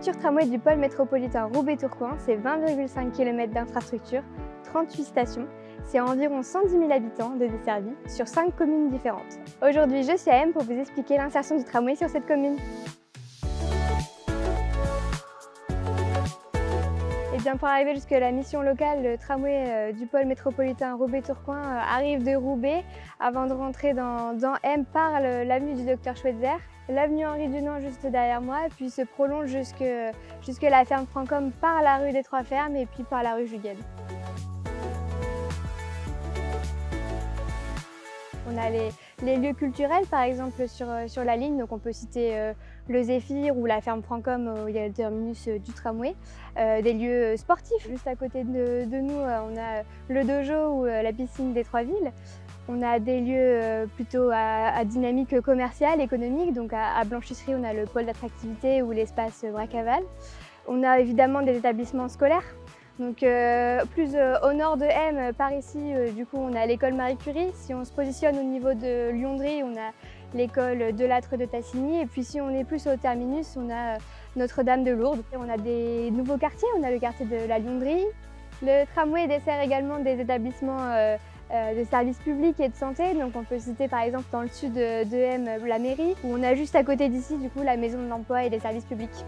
futur tramway du pôle métropolitain Roubaix-Tourcoing, c'est 20,5 km d'infrastructure, 38 stations. C'est environ 110 000 habitants de desservis sur 5 communes différentes. Aujourd'hui, je suis à M pour vous expliquer l'insertion du tramway sur cette commune. Et bien pour arriver jusqu'à la mission locale, le tramway du pôle métropolitain Roubaix-Tourcoing arrive de Roubaix avant de rentrer dans M par l'avenue du Docteur Schweitzer, l'avenue Henri Dunant juste derrière moi, puis se prolonge jusque la ferme Francom par la rue des Trois Fermes et puis par la rue Juguel. On a les lieux culturels par exemple sur la ligne, donc on peut citer le Zéphyr ou la ferme Francom où il y a le terminus du tramway. Des lieux sportifs, juste à côté de nous on a le dojo ou la piscine des Trois Villes. On a des lieux plutôt à dynamique commerciale, économique, donc à Blanchisserie on a le pôle d'attractivité ou l'espace Bracaval. On a évidemment des établissements scolaires. Donc plus au nord de M, par ici, du coup on a l'école Marie Curie. Si on se positionne au niveau de Lyondry, on a l'école de Lattre de Tassigny. Et puis si on est plus au terminus, on a Notre-Dame de Lourdes. On a des nouveaux quartiers, on a le quartier de la Lyondry. Le tramway dessert également des établissements de services publics et de santé. Donc on peut citer par exemple dans le sud de M la mairie, où on a juste à côté d'ici du coup la maison de l'emploi et des services publics.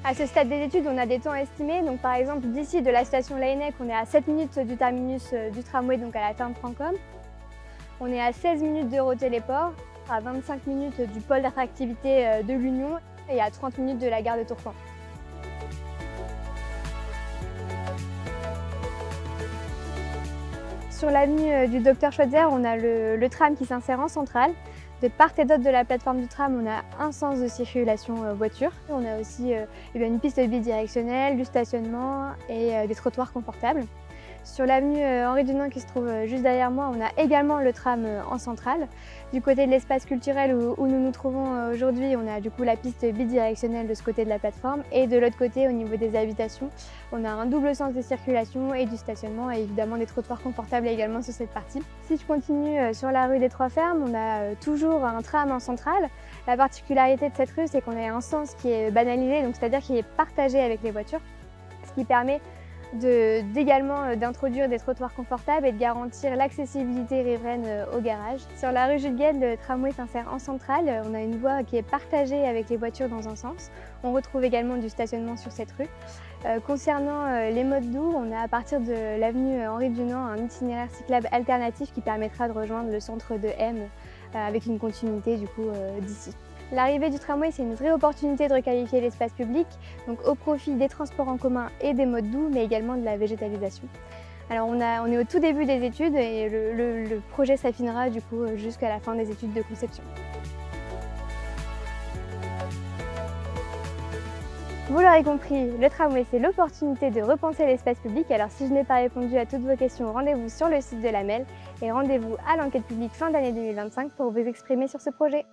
À ce stade des études, on a des temps estimés. Donc, par exemple, d'ici de la station Laennec, on est à 7 minutes du terminus du tramway, donc à la ferme Francom. On est à 16 minutes d'Eurotéléport, à 25 minutes du pôle d'attractivité de l'Union et à 30 minutes de la gare de Tourcoing. Sur l'avenue du Docteur Schweitzer, on a le tram qui s'insère en centrale. De part et d'autre de la plateforme du tram, on a un sens de circulation voiture. On a aussi une piste bidirectionnelle, du stationnement et des trottoirs confortables. Sur l'avenue Henri Dunant qui se trouve juste derrière moi, on a également le tram en centrale. Du côté de l'espace culturel où nous nous trouvons aujourd'hui, on a du coup la piste bidirectionnelle de ce côté de la plateforme. Et de l'autre côté, au niveau des habitations, on a un double sens de circulation et du stationnement et évidemment des trottoirs confortables également sur cette partie. Si je continue sur la rue des Trois Fermes, on a toujours un tram en centrale. La particularité de cette rue, c'est qu'on a un sens qui est banalisé, donc c'est-à-dire qui est partagé avec les voitures, ce qui permet également d'introduire des trottoirs confortables et de garantir l'accessibilité riveraine au garage. Sur la rue Juguel, le tramway s'insère en centrale. On a une voie qui est partagée avec les voitures dans un sens. On retrouve également du stationnement sur cette rue. Concernant les modes doux, on a à partir de l'avenue Henri Dunant un itinéraire cyclable alternatif qui permettra de rejoindre le centre de M avec une continuité du coup d'ici. L'arrivée du tramway, c'est une vraie opportunité de requalifier l'espace public, donc au profit des transports en commun et des modes doux, mais également de la végétalisation. Alors on est au tout début des études et le projet s'affinera du coup jusqu'à la fin des études de conception. Vous l'aurez compris, le tramway c'est l'opportunité de repenser l'espace public. Alors si je n'ai pas répondu à toutes vos questions, rendez-vous sur le site de l'AMEL et rendez-vous à l'enquête publique fin d'année 2025 pour vous exprimer sur ce projet.